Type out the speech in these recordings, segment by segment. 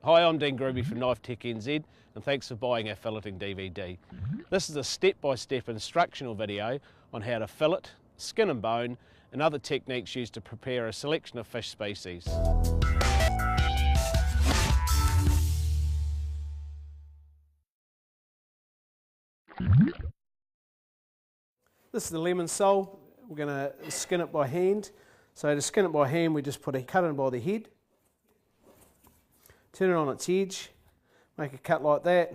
Hi, I'm Dean Gruby from Knife Tech NZ, and thanks for buying our filleting DVD. This is a step-by-step instructional video on how to fillet, skin and bone, and other techniques used to prepare a selection of fish species. This is the lemon sole. We're going to skin it by hand. So to skin it by hand, we just cut it by the head, turn it on its edge, make a cut like that.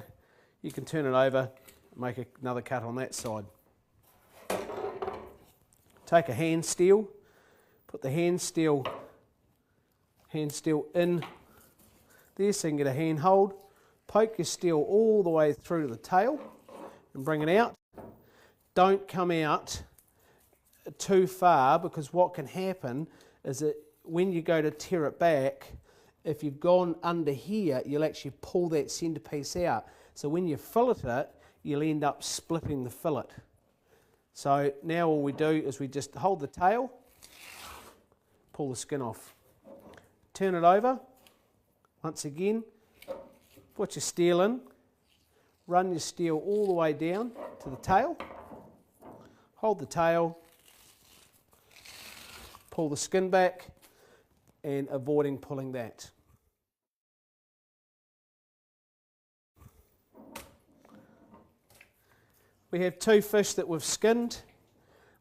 You can turn it over, make another cut on that side. Take a hand steel, put the hand steel in there so you can get a hand hold. Poke your steel all the way through to the tail and bring it out. Don't come out too far, because what can happen is that when you go to tear it back, if you've gone under here, you'll actually pull that centerpiece out. So when you fillet it, you'll end up splitting the fillet. So now all we do is we just hold the tail, pull the skin off, turn it over. Once again, put your steel in, run your steel all the way down to the tail, hold the tail, pull the skin back, and avoiding pulling that. We have two fish that we've skinned.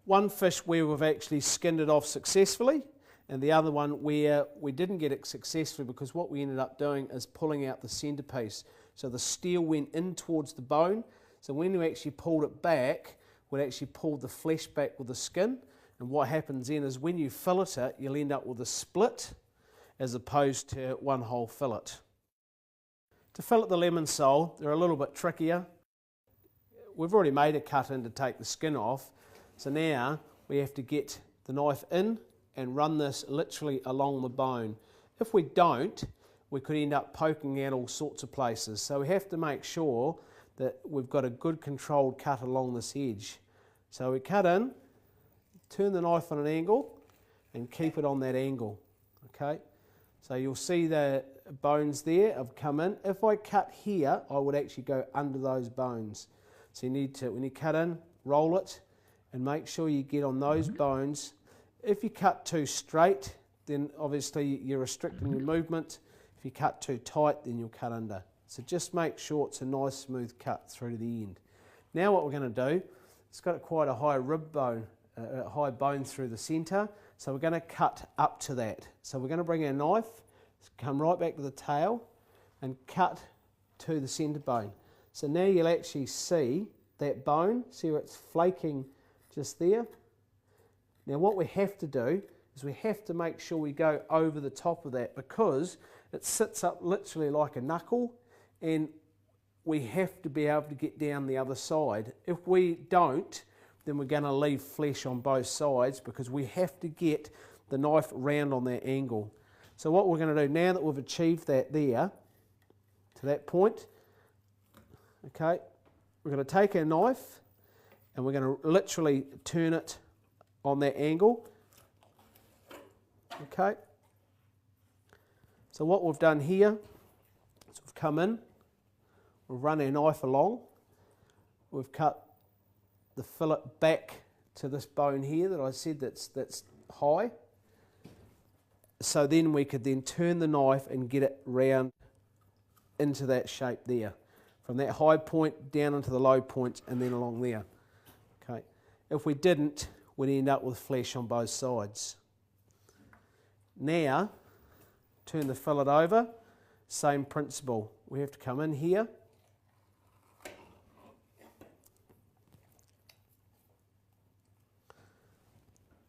One fish where we've actually skinned it off successfully, and the other one where we didn't get it successfully because what we ended up doing is pulling out the centerpiece. So the steel went in towards the bone, so when we actually pulled it back, we actually pulled the flesh back with the skin, and what happens then is when you fillet it, you'll end up with a split as opposed to one whole fillet. To fillet the lemon sole, they're a little bit trickier. We've already made a cut in to take the skin off, so now we have to get the knife in and run this literally along the bone. If we don't, we could end up poking out all sorts of places, so we have to make sure that we've got a good controlled cut along this edge. So we cut in, turn the knife on an angle and keep it on that angle. Okay, so you'll see the bones there have come in. If I cut here, I would actually go under those bones. So you need to, when you cut in, roll it and make sure you get on those bones. If you cut too straight, then obviously you're restricting your movement. If you cut too tight, then you'll cut under. So just make sure it's a nice smooth cut through to the end. Now what we're going to do, it's got quite a high rib bone, a high bone through the centre, so we're going to cut up to that. So we're going to bring our knife, come right back to the tail and cut to the centre bone. So now you'll actually see that bone, see where it's flaking just there. Now what we have to do is we have to make sure we go over the top of that, because it sits up literally like a knuckle, and we have to be able to get down the other side. If we don't, then we're going to leave flesh on both sides, because we have to get the knife round on that angle. So what we're going to do now that we've achieved that there, to that point, okay, we're going to take our knife and we're going to literally turn it on that angle. Okay, so what we've done here is we've come in, we've run our knife along, we've cut the fillet back to this bone here that I said that's high. So then we could then turn the knife and get it round into that shape there. From that high point down into the low point and then along there. Okay. If we didn't, we'd end up with flesh on both sides. Now, turn the fillet over, same principle. We have to come in here,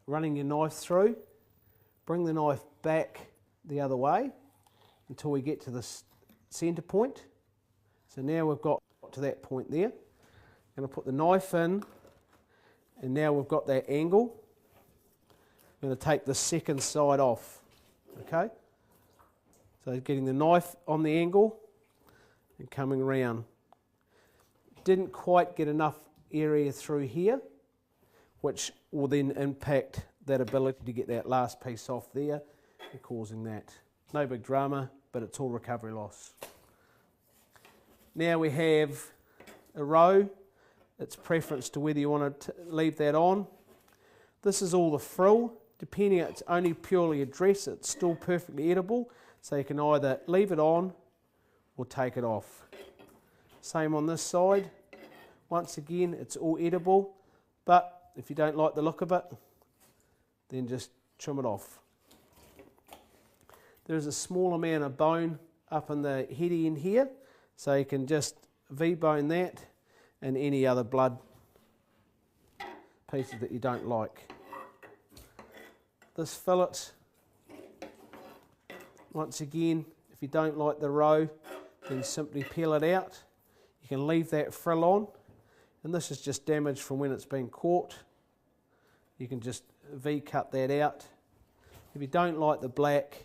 running your knife through, bring the knife back the other way until we get to the centre point. So now we've got to that point there. I'm going to put the knife in, and now we've got that angle. I'm going to take the second side off. Okay? So getting the knife on the angle and coming around. Didn't quite get enough area through here, which will then impact that ability to get that last piece off there and causing that. No big drama, but it's all recovery loss. Now we have a roe. It's preference to whether you want to leave that on. This is all the frill. Depending, it's only purely a dress, it's still perfectly edible, so you can either leave it on or take it off. Same on this side. Once again, it's all edible, but if you don't like the look of it, then just trim it off. There's a small amount of bone up in the head end here, so you can just V-bone that and any other blood pieces that you don't like. This fillet, once again, if you don't like the roe, then simply peel it out. You can leave that frill on, and this is just damage from when it's been caught. You can just V-cut that out. If you don't like the black,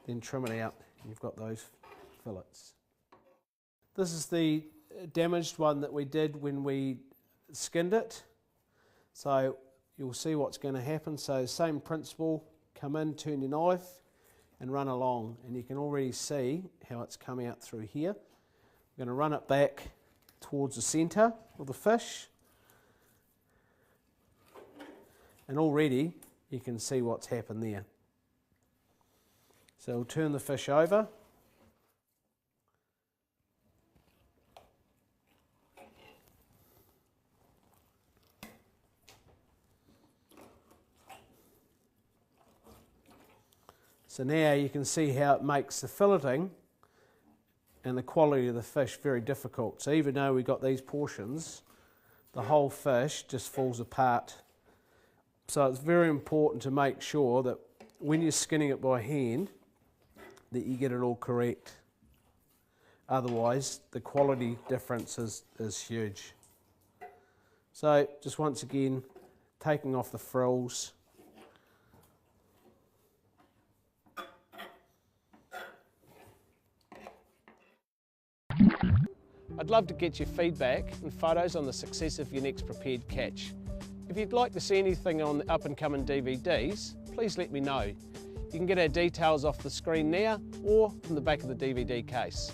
then trim it out, and you've got those fillets. This is the damaged one that we did when we skinned it. So you'll see what's going to happen. So same principle, come in, turn your knife and run along, and you can already see how it's coming out through here. I'm going to run it back towards the centre of the fish, and already you can see what's happened there. So we'll turn the fish over. So now you can see how it makes the filleting and the quality of the fish very difficult. So even though we've got these portions, the whole fish just falls apart. So it's very important to make sure that when you're skinning it by hand, that you get it all correct. Otherwise, the quality difference is huge. So just once again, taking off the frills. I'd love to get your feedback and photos on the success of your next prepared catch. If you'd like to see anything on the up-and-coming DVDs, please let me know. You can get our details off the screen now or from the back of the DVD case.